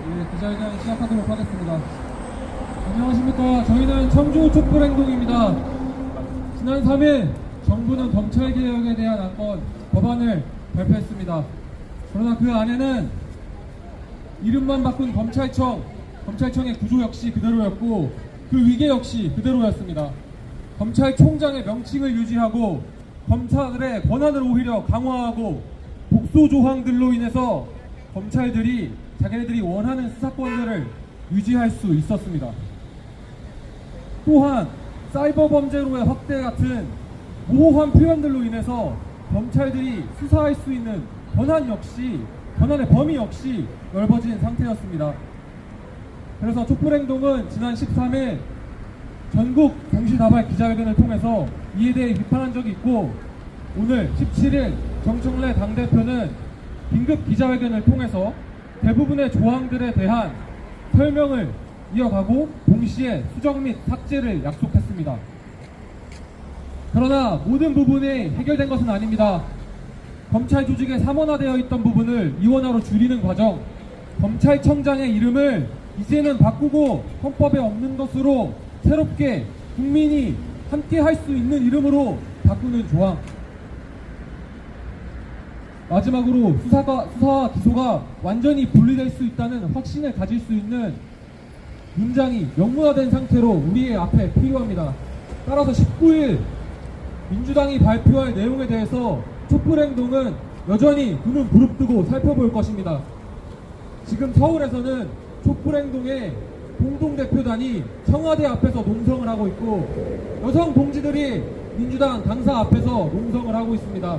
기자회견 시작하도록 하겠습니다. 안녕하십니까. 저희는 청주 촛불행동입니다. 지난 3일 정부는 검찰개혁에 대한 안건 법안을 발표했습니다. 그러나 그 안에는 이름만 바꾼 검찰청의 구조 역시 그대로였고 그 위계 역시 그대로였습니다. 검찰총장의 명칭을 유지하고 검사들의 권한을 오히려 강화하고 복소 조항들로 인해서 검찰들이 자기네들이 원하는 수사권들을 유지할 수 있었습니다. 또한 사이버 범죄로의 확대 같은 모호한 표현들로 인해서 검찰들이 수사할 수 있는 권한의 범위 역시 넓어진 상태였습니다. 그래서 촛불행동은 지난 13일 전국 동시다발 기자회견을 통해서 이에 대해 비판한 적이 있고, 오늘 17일 정청래 당대표는 긴급 기자회견을 통해서 대부분의 조항들에 대한 설명을 이어가고 동시에 수정 및 삭제를 약속했습니다. 그러나 모든 부분이 해결된 것은 아닙니다. 검찰 조직에 삼원화되어 있던 부분을 이원화로 줄이는 과정, 검찰청장의 이름을 이제는 바꾸고 헌법에 없는 것으로 새롭게 국민이 함께 할 수 있는 이름으로 바꾸는 조항, 마지막으로 수사와 기소가 완전히 분리될 수 있다는 확신을 가질 수 있는 문장이 명문화된 상태로 우리의 앞에 필요합니다. 따라서 19일 민주당이 발표할 내용에 대해서 촛불행동은 여전히 눈은 부릅뜨고 살펴볼 것입니다. 지금 서울에서는 촛불행동의 공동대표단이 청와대 앞에서 농성을 하고 있고, 여성 동지들이 민주당 당사 앞에서 농성을 하고 있습니다.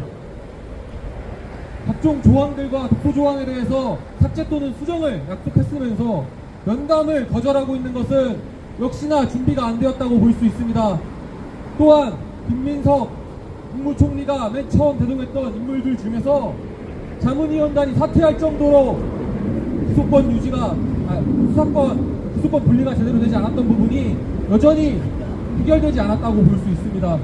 각종 조항들과 독소 조항에 대해서 삭제 또는 수정을 약속했으면서 면담을 거절하고 있는 것은 역시나 준비가 안 되었다고 볼 수 있습니다. 또한 김민석 국무총리가 맨 처음 대동했던 인물들 중에서 자문위원단이 사퇴할 정도로 수사권 분리가 제대로 되지 않았던 부분이 여전히 해결되지 않았다고 볼 수 있습니다.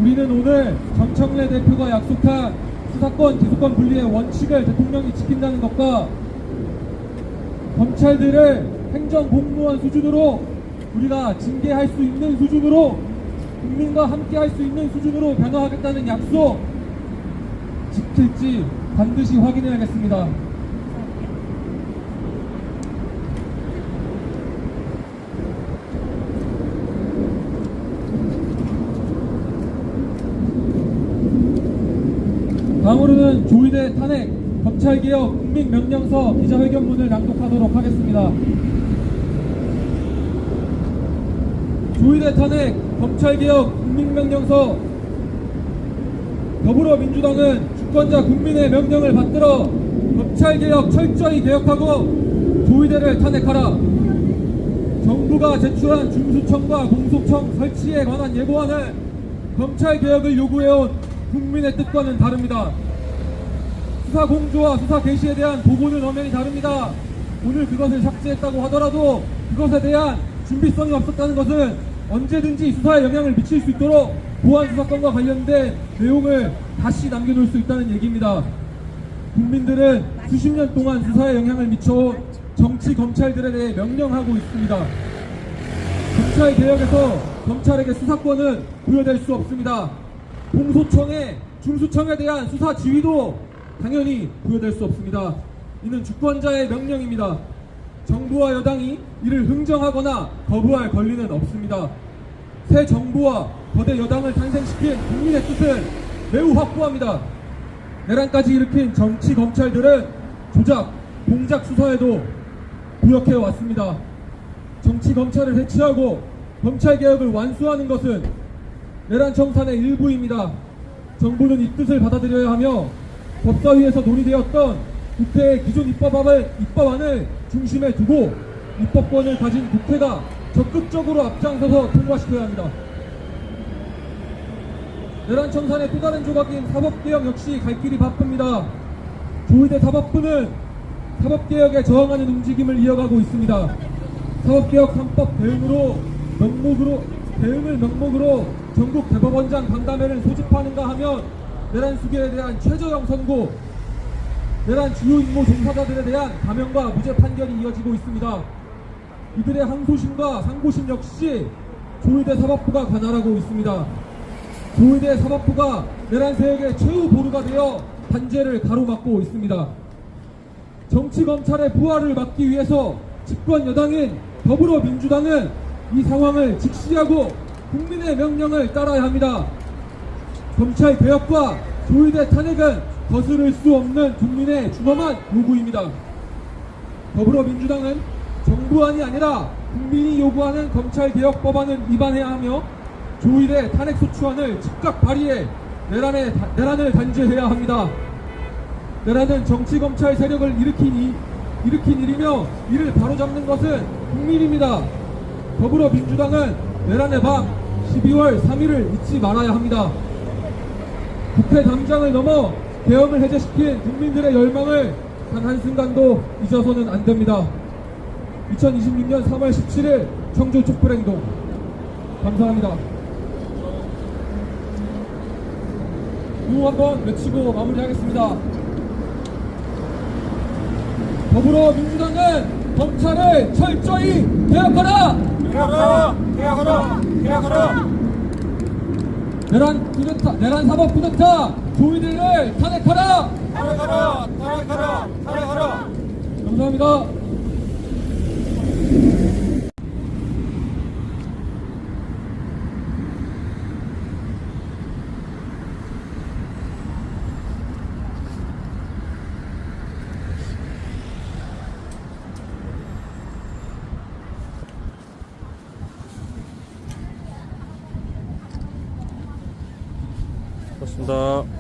우리는 오늘 정청래 대표가 약속한 수사권, 기소권 분리의 원칙을 대통령이 지킨다는 것과 검찰들을 행정공무원 수준으로 우리가 징계할 수 있는 수준으로, 국민과 함께 할 수 있는 수준으로 변화하겠다는 약속 지킬지 반드시 확인해야겠습니다. 다음으로는 조희대 탄핵 검찰개혁 국민명령서 기자회견문을 낭독하도록 하겠습니다. 조희대 탄핵 검찰개혁 국민명령서. 더불어민주당은 주권자 국민의 명령을 받들어 검찰개혁 철저히 개혁하고 조희대를 탄핵하라. 정부가 제출한 중수청과 공소청 설치에 관한 예고안은 검찰개혁을 요구해온 국민의 뜻과는 다릅니다. 수사 공조와 수사 개시에 대한 보고는 엄연히 다릅니다. 오늘 그것을 삭제했다고 하더라도 그것에 대한 준비성이 없었다는 것은 언제든지 수사에 영향을 미칠 수 있도록 보안 수사권과 관련된 내용을 다시 남겨놓을 수 있다는 얘기입니다. 국민들은 수십 년 동안 수사에 영향을 미쳐온 정치 검찰들에 대해 명령하고 있습니다. 검찰개혁에서 검찰에게 수사권은 부여될 수 없습니다. 공소청에 중수청에 대한 수사 지휘도 당연히 부여될 수 없습니다. 이는 주권자의 명령입니다. 정부와 여당이 이를 흥정하거나 거부할 권리는 없습니다. 새 정부와 거대 여당을 탄생시킨 국민의 뜻은 매우 확고합니다. 내란까지 일으킨 정치 검찰들은 조작, 공작 수사에도 부역해 왔습니다. 정치 검찰을 해체하고 검찰개혁을 완수하는 것은 내란 청산의 일부입니다. 정부는 이 뜻을 받아들여야 하며 법사위에서 논의되었던 국회의 기존 입법안을 중심에 두고 입법권을 가진 국회가 적극적으로 앞장서서 통과시켜야 합니다. 내란 청산의 또 다른 조각인 사법개혁 역시 갈 길이 바쁩니다. 조희대 사법부는 사법개혁에 저항하는 움직임을 이어가고 있습니다. 사법개혁 3법 대응을 명목으로 전국 대법원장 간담회를 소집하는가 하면 내란 수계에 대한 최저형 선고, 내란 주요 임무 종사자들에 대한 감형과 무죄 판결이 이어지고 있습니다. 이들의 항소심과 상고심 역시 조의대 사법부가 관할하고 있습니다. 조의대 사법부가 내란 세력의 최후 보루가 되어 단죄를 가로막고 있습니다. 정치검찰의 부활을 막기 위해서 집권 여당인 더불어민주당은 이 상황을 직시하고 국민의 명령을 따라야 합니다. 검찰 개혁과 조의대 탄핵은 거스를 수 없는 국민의 준엄한 요구입니다. 더불어민주당은 정부안이 아니라 국민이 요구하는 검찰 개혁 법안을 위반해야 하며 조의대 탄핵소추안을 즉각 발의해 내란을 단죄해야 합니다. 내란은 정치검찰 세력을 일으킨 일이며 이를 바로잡는 것은 국민입니다. 더불어민주당은 내란의 밤 12월 3일을 잊지 말아야 합니다. 국회 담장을 넘어 계엄을 해제시킨 국민들의 열망을 단 한순간도 잊어서는 안 됩니다. 2026년 3월 17일 청주 촛불행동 감사합니다. 구호 한번 외치고 마무리하겠습니다. 더불어민주당은 검찰을 철저히 개혁하라! 개혁하라! 개혁하라! 개혁하라! 내란 사법 쿠데타 조의대를 탄핵하라! 탄핵하라! 탄핵하라! 탄핵하라! 감사합니다. 고맙습니다.